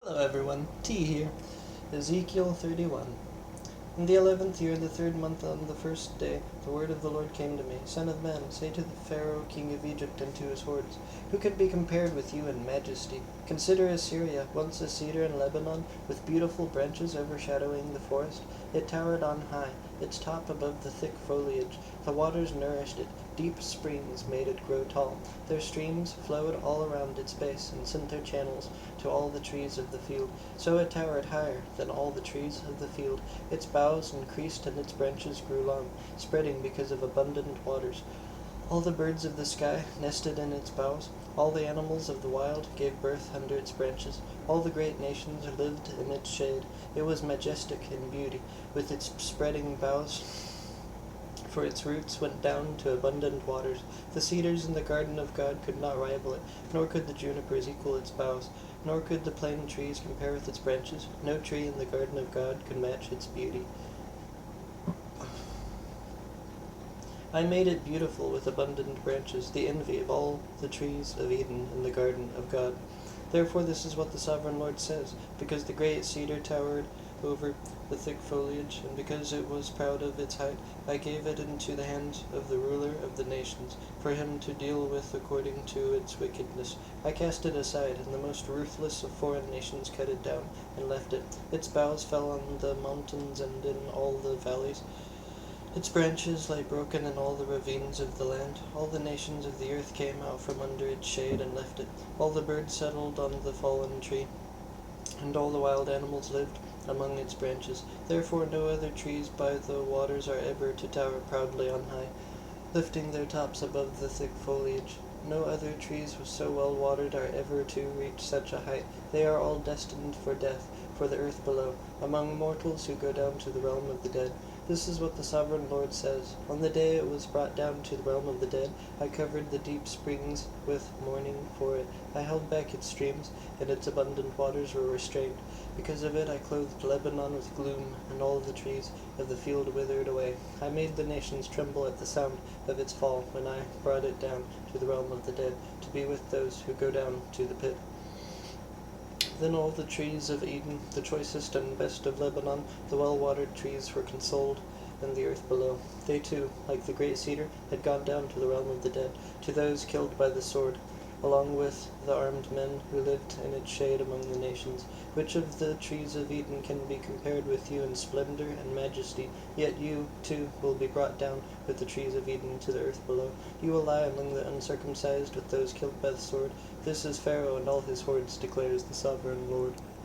Hello everyone, T here. Ezekiel 31. In the 11th year, the 3rd month, on the 1st day, the word of the Lord came to me. Son of man, say to the Pharaoh, king of Egypt, and to his hordes, who can be compared with you in majesty? Consider Assyria, once a cedar in Lebanon, with beautiful branches overshadowing the forest. It towered on high, its top above the thick foliage. The waters nourished it. Deep springs made it grow tall. Their streams flowed all around its base, and sent their channels to all the trees of the field. So it towered higher than all the trees of the field. Its boughs increased, and its branches grew long, spreading because of abundant waters. All the birds of the sky nested in its boughs. All the animals of the wild gave birth under its branches. All the great nations lived in its shade. It was majestic in beauty, with its spreading boughs, for its roots went down to abundant waters. The cedars in the garden of God could not rival it, nor could the junipers equal its boughs, nor could the plane trees compare with its branches. No tree in the garden of God could match its beauty. I made it beautiful with abundant branches, the envy of all the trees of Eden in the garden of God. Therefore this is what the sovereign Lord says, because the great cedar towered over the thick foliage, and because it was proud of its height, I gave it into the hand of the ruler of the nations, for him to deal with according to its wickedness. I cast it aside, and the most ruthless of foreign nations cut it down, and left it. Its boughs fell on the mountains and in all the valleys. Its branches lay broken in all the ravines of the land. All the nations of the earth came out from under its shade and left it. All the birds settled on the fallen tree, and all the wild animals lived among its branches. Therefore no other trees by the waters are ever to tower proudly on high, lifting their tops above the thick foliage. No other trees so well watered are ever to reach such a height. They are all destined for death, for the earth below, among mortals who go down to the realm of the dead. This is what the sovereign Lord says. On the day it was brought down to the realm of the dead, I covered the deep springs with mourning for it. I held back its streams, and its abundant waters were restrained. Because of it I clothed Lebanon with gloom, and all the trees of the field withered away. I made the nations tremble at the sound of its fall, when I brought it down to the realm of the dead, to be with those who go down to the pit. Then all the trees of Eden, the choicest and best of Lebanon, the well-watered trees, were consoled in the earth below. They too, like the great cedar, had gone down to the realm of the dead, to those killed by the sword, along with the armed men who lived in its shade among the nations. Which of the trees of Eden can be compared with you in splendor and majesty? Yet you, too, will be brought down with the trees of Eden to the earth below. You will lie among the uncircumcised with those killed by the sword. This is Pharaoh and all his hordes, declares the sovereign Lord.